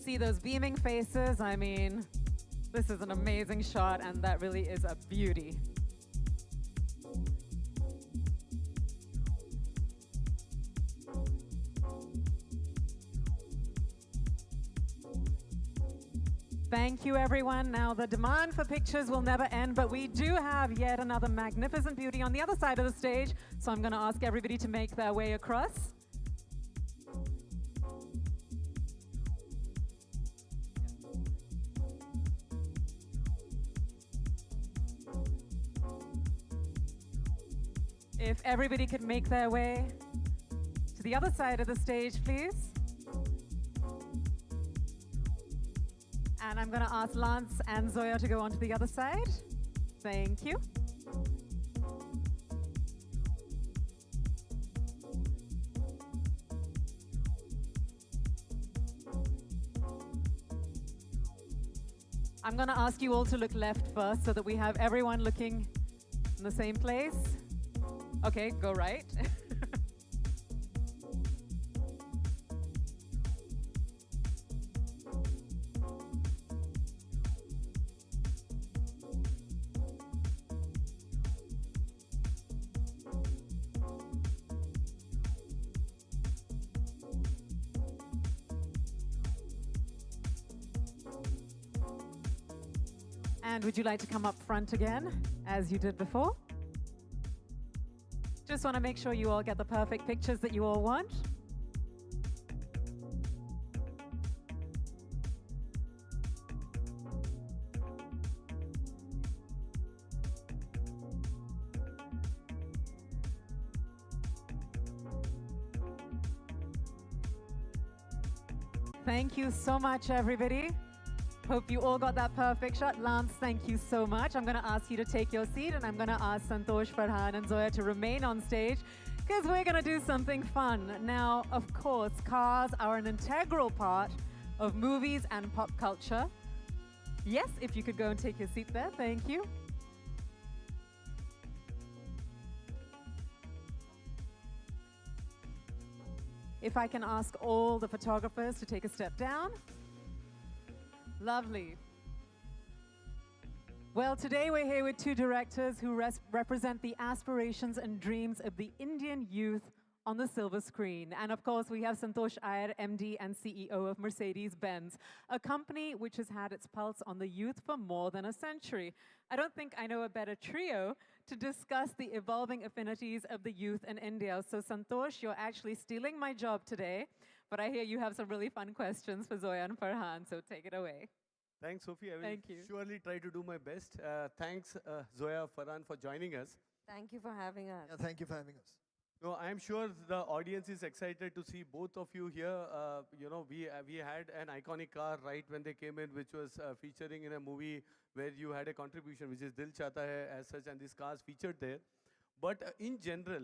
see those beaming faces. I mean, this is an amazing shot, and that really is a beauty. Thank you, everyone. Now, the demand for pictures will never end, but we do have yet another magnificent beauty on the other side of the stage, so I'm going to ask everybody to make their way across. If everybody could make their way to the other side of the stage, please. And I'm going to ask Lance and Zoya to go on to the other side. Thank you. I'm going to ask you all to look left first so that we have everyone looking in the same place. Okay, go right. And would you like to come up front again, as you did before? Just want to make sure you all get the perfect pictures that you all want. Thank you so much, everybody. Hope you all got that perfect shot. Lance, thank you so much. I'm going to ask you to take your seat, and I'm going to ask Santosh, Farhan, and Zoya to remain on stage because we're going to do something fun. Now, of course, cars are an integral part of movies and pop culture. Yes, if you could go and take your seat there. Thank you. If I can ask all the photographers to take a step down. Lovely. Well, today we're here with two directors who represent the aspirations and dreams of the Indian youth on the silver screen. And of course, we have Santosh Iyer, MD and CEO of Mercedes-Benz, a company which has had its pulse on the youth for more than a century. I don't think I know a better trio to discuss the evolving affinities of the youth in India. So Santosh, you're actually stealing my job today. But I hear you have some really fun questions for Zoya and Farhan, so take it away. Thanks, Sophie. I will surely try to do my best. Thanks, Zoya, Farhan, for joining us. Thank you for having us. Yeah, thank you for having us. No, I'm sure the audience is excited to see both of you here. You know, we had an iconic car right when they came in, which was featuring in a movie where you had a contribution, which is Dil Chahta Hai as such, and these cars featured there. But in general,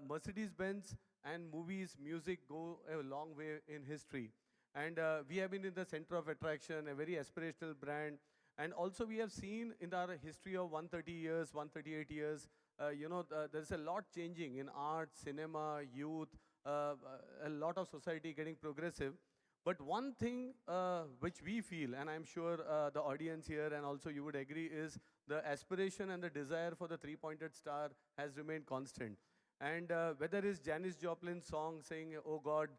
Mercedes-Benz and movies, music go a long way in history. And we have been in the center of attraction, a very aspirational brand. And also we have seen in our history of 130 years, 138 years, you know, there's a lot changing in art, cinema, youth, a lot of society getting progressive. But one thing which we feel, and I'm sure the audience here and also you would agree, is the aspiration and the desire for the three-pointed star has remained constant. And whether it's Janis Joplin's song saying, oh God,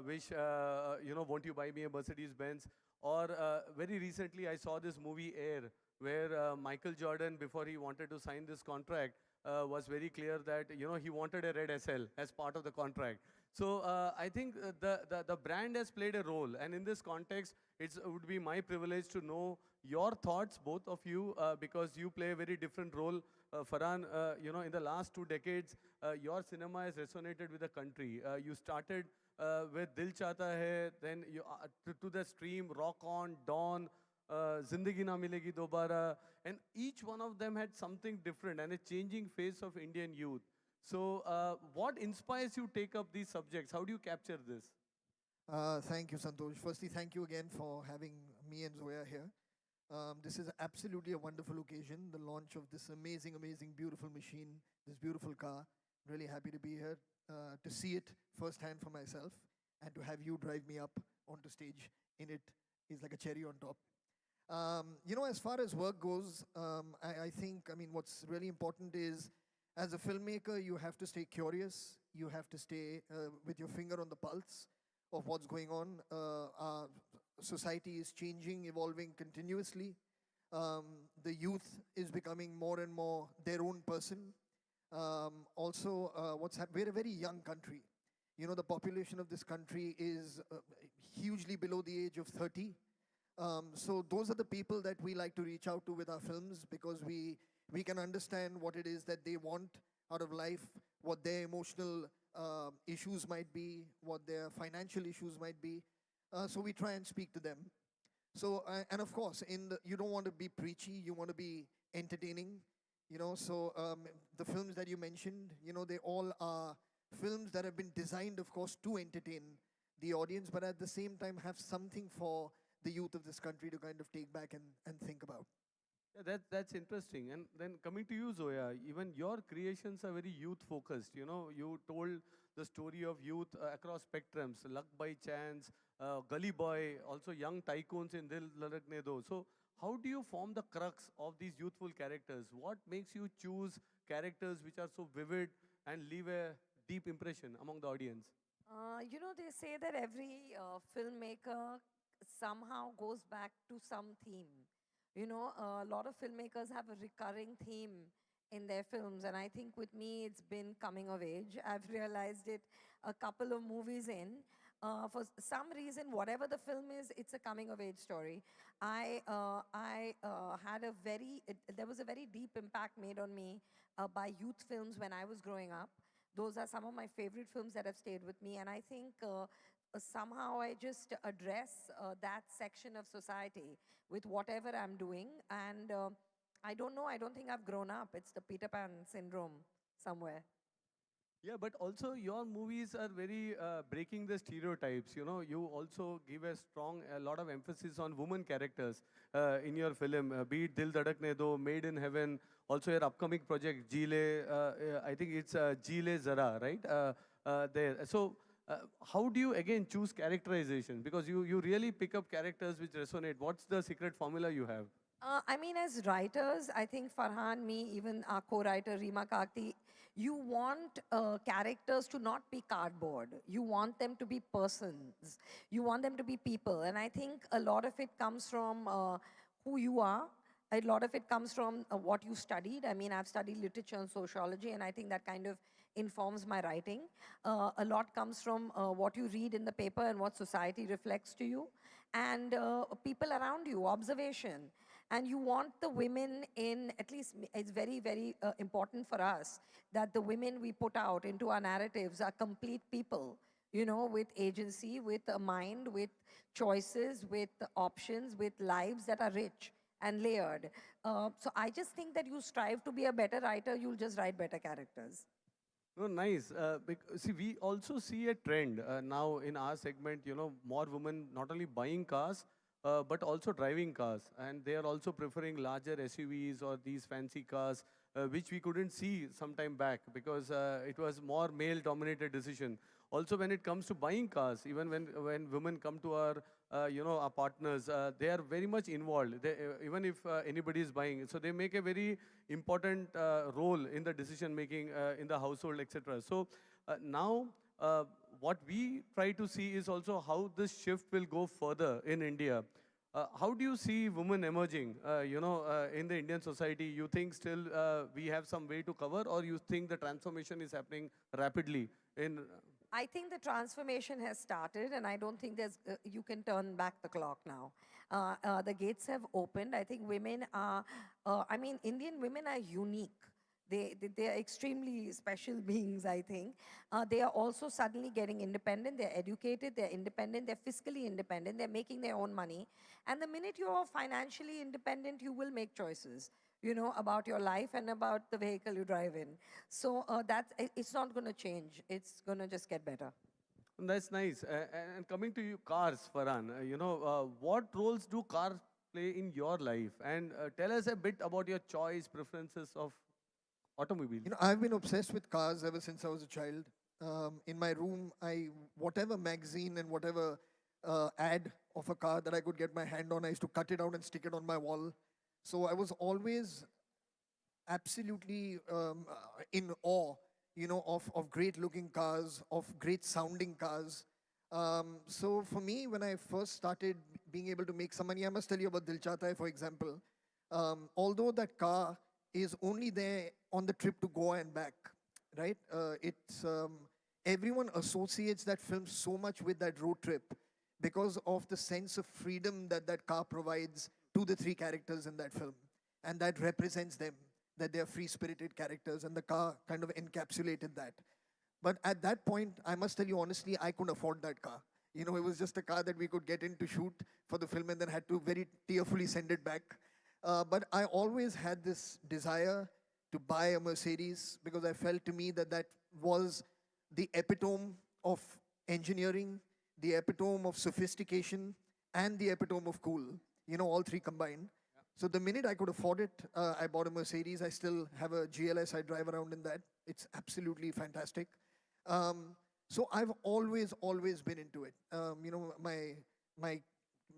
wish, you know, won't you buy me a Mercedes-Benz? Or very recently I saw this movie Air, where Michael Jordan, before he wanted to sign this contract, was very clear that, you know, he wanted a red SL as part of the contract. So I think the brand has played a role. And in this context, it would be my privilege to know your thoughts, both of you, because you play a very different role. Farhan, you know, in the last 2 decades, your cinema has resonated with the country. You started with Dil Chahta Hai, then you, to the stream, Rock On, Dawn, Zindagi Na Milegi Dobara, and each one of them had something different and a changing face of Indian youth. So what inspires you to take up these subjects? How do you capture this? Thank you, Santosh. Firstly, thank you again for having me and Zoya here. This is absolutely a wonderful occasion, the launch of this amazing, beautiful machine, this beautiful car. Really happy to be here, to see it firsthand for myself, and to have you drive me up onto stage in it is like a cherry on top. As far as work goes, I think, I mean, what's really important is as a filmmaker, you have to stay curious. You have to stay with your finger on the pulse of what's going on. Our society is changing, evolving continuously. The youth is becoming more and more their own person. Also, we're a very young country. The population of this country is hugely below the age of 30. So those are the people that we like to reach out to with our films, because we can understand what it is that they want out of life, what their emotional issues might be, what their financial issues might be. So we try and speak to them. So, and of course, you don't want to be preachy, you want to be entertaining. So the films that you mentioned, they all are films that have been designed, of course, to entertain the audience, but at the same time have something for the youth of this country to kind of take back and think about. Yeah, that's interesting. And then coming to you, Zoya, even your creations are very youth focused. You told the story of youth across spectrums, luck by chance, gully boy, also young tycoons in Dil Ladakne Do. So how do you form the crux of these youthful characters? What makes you choose characters which are so vivid and leave a deep impression among the audience? They say that every filmmaker somehow goes back to some theme. A lot of filmmakers have a recurring theme in their films, and I think with me it's been coming of age. I've realized it a couple of movies in. For some reason, whatever the film is, it's a coming of age story. I had there was a very deep impact made on me by youth films when I was growing up. Those are some of my favorite films that have stayed with me, and I think somehow I just address that section of society with whatever I'm doing. And I don't know, I don't think I've grown up. It's the Peter Pan syndrome somewhere. Yeah, but also your movies are very breaking the stereotypes. You also give a lot of emphasis on women characters in your film, be it Dil Dhadakne Do, Made in Heaven, also your upcoming project, Jile, I think it's Jile Zara, right? There. So, how do you again choose characterization? Because you really pick up characters which resonate. What's the secret formula you have? I mean, as writers, I think Farhan, me, even our co-writer Reema Kakti, you want characters to not be cardboard. You want them to be persons. You want them to be people. And I think a lot of it comes from who you are. A lot of it comes from what you studied. I mean, I've studied literature and sociology, and I think that kind of informs my writing. A lot comes from what you read in the paper and what society reflects to you, and people around you, observation. And you want the women in, at least it's very, very important for us that the women we put out into our narratives are complete people, with agency, with a mind, with choices, with options, with lives that are rich and layered. So I just think that you strive to be a better writer, you'll just write better characters. Oh, nice. See, we also see a trend now in our segment, more women not only buying cars, but also driving cars. And they are also preferring larger SUVs or these fancy cars, which we couldn't see some time back because it was more male-dominated decision. Also, when it comes to buying cars, even when women come to our partners, they are very much involved. Even if anybody is buying, so they make a very important role in the decision making in the household, etc. So now, what we try to see is also how this shift will go further in India. How do you see women emerging, in the Indian society? You think still we have some way to cover, or you think the transformation is happening rapidly in? I think the transformation has started, and I don't think you can turn back the clock now. The gates have opened. I think women are, Indian women are unique. They are extremely special beings, I think. They are also suddenly getting independent. They're educated, they're independent, they're fiscally independent, they're making their own money. And the minute you're financially independent, you will make choices, about your life and about the vehicle you drive in. So it's not going to change. It's going to just get better. That's nice. And coming to you, cars, Farhan, what roles do cars play in your life? And tell us a bit about your choice, preferences of automobiles. I've been obsessed with cars ever since I was a child. In my room, whatever magazine and whatever ad of a car that I could get my hand on. I used to cut it out and stick it on my wall. So I was always absolutely in awe, of great looking cars, of great sounding cars. So for me, when I first started being able to make some money, I must tell you about Dil Chahta Hai, for example. Although that car is only there on the trip to Goa and back, right? Everyone associates that film so much with that road trip because of the sense of freedom that that car provides to the three characters in that film, and that represents them, that they're free-spirited characters, and the car kind of encapsulated that. But at that point, I must tell you honestly, I couldn't afford that car. It was just a car that we could get in to shoot for the film and then had to very tearfully send it back. But I always had this desire to buy a Mercedes because I felt to me that that was the epitome of engineering, the epitome of sophistication, and the epitome of cool. All three combined. So the minute I could afford it, I bought a Mercedes. I still have a GLS. I drive around in that. It's absolutely fantastic. So I've always been into it. My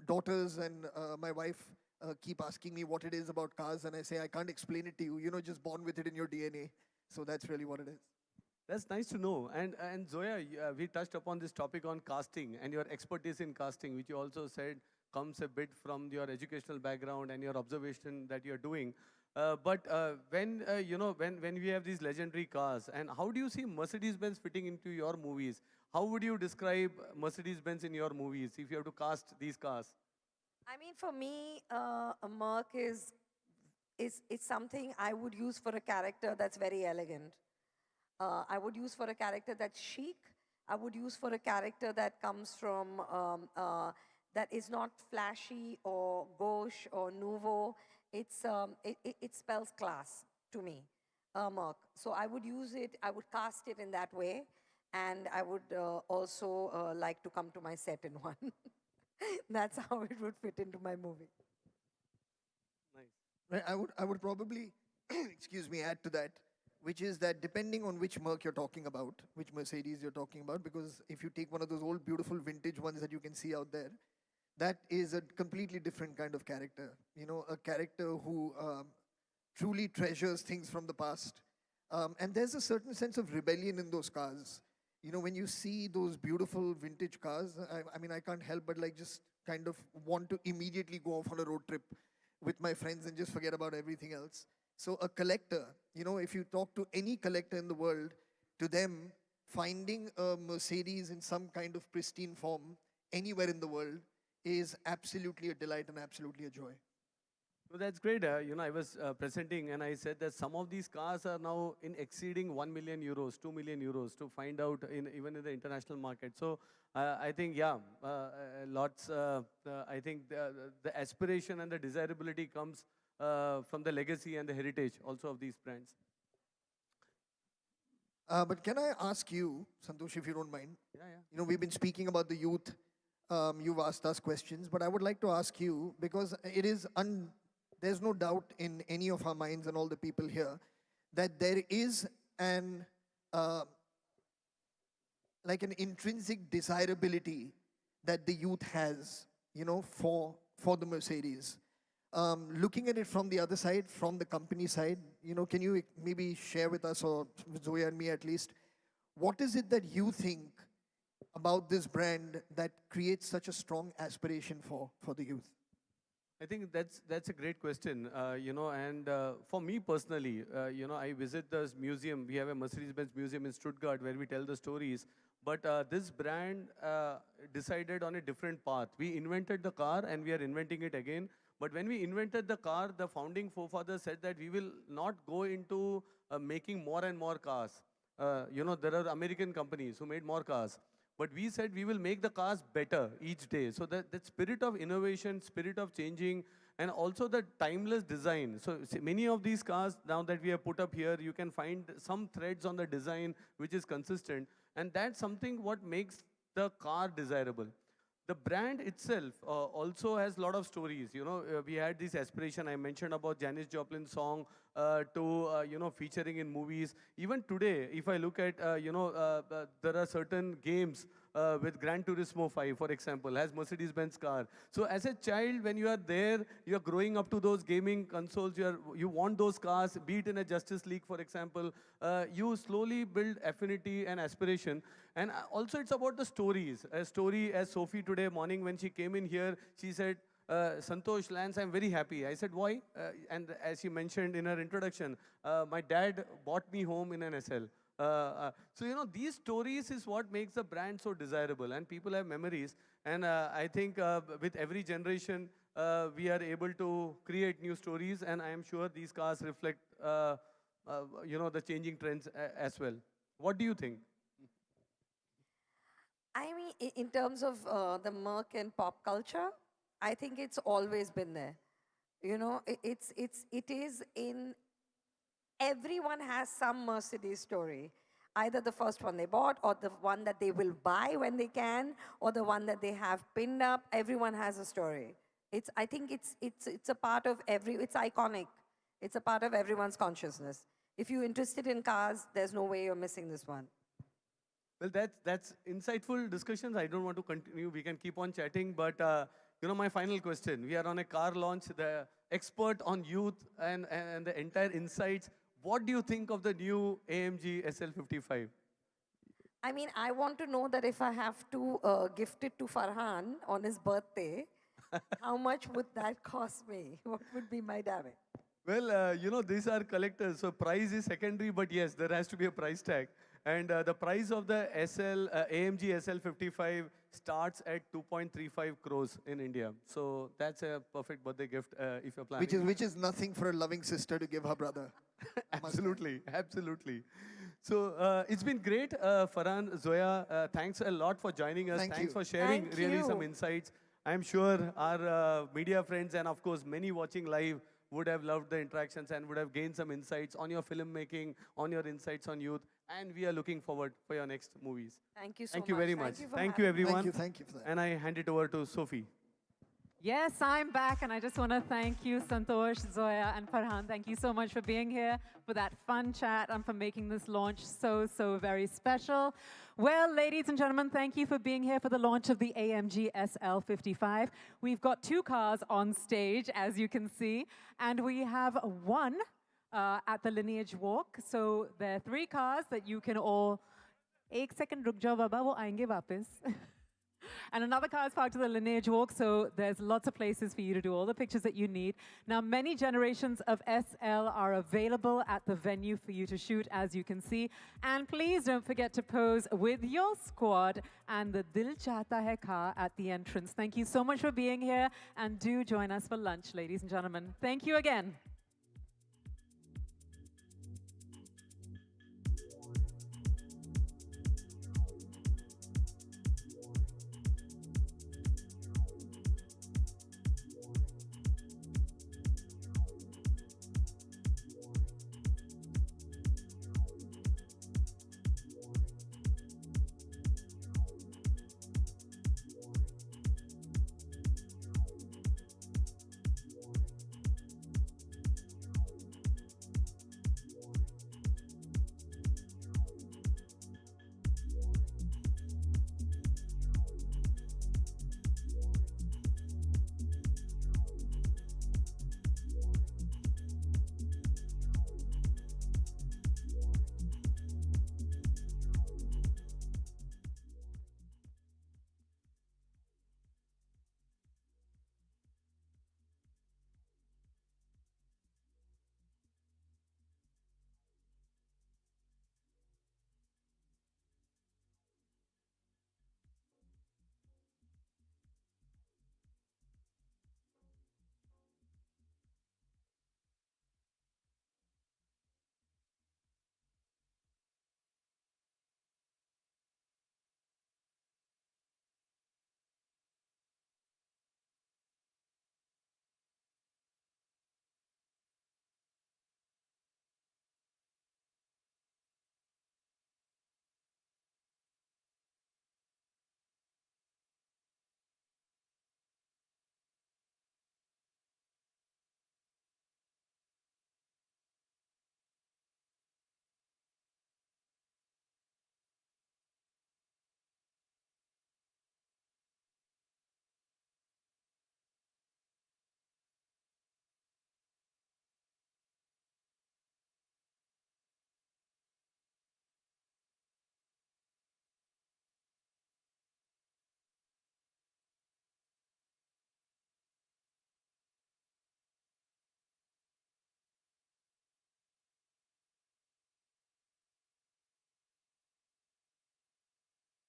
daughters and my wife keep asking me what it is about cars, and I say I can't explain it to you. Just born with it in your DNA. So that's really what it is. That's nice to know. And Zoya, we touched upon this topic on casting and your expertise in casting, which you also said comes a bit from your educational background and your observation that you're doing. When we have these legendary cars, and how do you see Mercedes-Benz fitting into your movies? How would you describe Mercedes-Benz in your movies if you have to cast these cars? I mean, for me, a Merc is something I would use for a character that's very elegant. I would use for a character that's chic. I would use for a character that comes from, that is not flashy or gauche or nouveau. It spells class to me, Merc. So I would use it, I would cast it in that way, and I would also like to come to my set in one. That's how it would fit into my movie. Nice. Right, I would probably, excuse me, add to that, which is that depending on which Merc you're talking about, which Mercedes you're talking about, because if you take one of those old beautiful vintage ones that you can see out there, that is a completely different kind of character. A character who truly treasures things from the past. And there's a certain sense of rebellion in those cars. When you see those beautiful vintage cars, I mean, I can't help but like just kind of want to immediately go off on a road trip with my friends and just forget about everything else. So a collector, if you talk to any collector in the world, to them, finding a Mercedes in some kind of pristine form anywhere in the world is absolutely a delight and absolutely a joy. Well, that's great. I was presenting and I said that some of these cars are now in exceeding 1 million euros, 2 million euros to find out even in the international market. So I think, yeah, lots, I think the aspiration and the desirability comes from the legacy and the heritage also of these brands. But can I ask you, Santosh, if you don't mind? Yeah. We've been speaking about the youth. You've asked us questions, but I would like to ask you, because there's no doubt in any of our minds and all the people here that there is like an intrinsic desirability that the youth has, for the Mercedes. Looking at it from the other side, from the company side, can you maybe share with us, or with Zoya and me at least, what is it that you think about this brand that creates such a strong aspiration for the youth? I think that's a great question, and for me personally, I visit this museum. We have a Mercedes-Benz museum in Stuttgart where we tell the stories. But this brand decided on a different path. We invented the car and we are inventing it again. But when we invented the car, the founding forefathers said that we will not go into making more and more cars. There are American companies who made more cars. But we said we will make the cars better each day. So that spirit of innovation, spirit of changing, and also the timeless design. So many of these cars now that we have put up here, you can find some threads on the design which is consistent. And that's something what makes the car desirable. The brand itself also has a lot of stories. We had this aspiration. I mentioned about Janis Joplin's song, to featuring in movies. Even today, if I look at there are certain games with Gran Turismo 5, for example, has Mercedes-Benz car. So as a child, when you are there, you are growing up to those gaming consoles, you want those cars, be it in a Justice League, for example, you slowly build affinity and aspiration. And also it's about the stories. A story as Sophie today morning when she came in here, she said, Santosh, Lance, I'm very happy. I said, why? And as she mentioned in her introduction, my dad bought me home in an SL. So, these stories is what makes the brand so desirable, and people have memories. And I think with every generation, we are able to create new stories, and I am sure these cars reflect, the changing trends as well. What do you think? I mean, in terms of the Merc and pop culture, I think it's always been there. You know, it is in, everyone has some Mercedes story. Either the first one they bought, or the one that they will buy when they can, or the one that they have pinned up. Everyone has a story. I think it's a part of it's iconic. It's a part of everyone's consciousness. If you're interested in cars, there's no way you're missing this one. Well, that's insightful discussions. I don't want to continue. We can keep on chatting, but my final question. We are on a car launch. The expert on youth and the entire insights. What do you think of the new AMG SL55? I mean, I want to know that if I have to gift it to Farhan on his birthday, how much would that cost me? What would be my damage? Well, these are collectors, so price is secondary, but yes, there has to be a price tag. And the price of the AMG SL55 starts at 2.35 crores in India. So that's a perfect birthday gift if you're planning. Which is nothing for a loving sister to give her brother. Absolutely, absolutely. So it's been great, Farhan, Zoya. Thanks a lot for joining us. Thanks for sharing Thank really some you. insights. I'm sure our media friends and of course many watching live would have loved the interactions and would have gained some insights on your filmmaking, on your insights on youth. And we are looking forward for your next movies. Thank you so much. Thank you very much. Thank you, for Thank you, having me. everyone. Thank you for that. And I hand it over to Sophie. Yes, I'm back, and I just want to thank you, Santosh, Zoya, and Farhan. Thank you so much for being here, for that fun chat, and for making this launch so very special. Well, ladies and gentlemen, thank you for being here for the launch of the AMG SL55. We've got two cars on stage, as you can see, and we have one at the Lineage Walk. So there are three cars that you can all... Ek second ruk jao baba, wo aayenge wapas. And another car is parked to the Lineage Walk, so there's lots of places for you to do all the pictures that you need. Now, many generations of SL are available at the venue for you to shoot, as you can see. And please don't forget to pose with your squad and the Dil Chahta Hai car at the entrance. Thank you so much for being here, and do join us for lunch, ladies and gentlemen. Thank you again.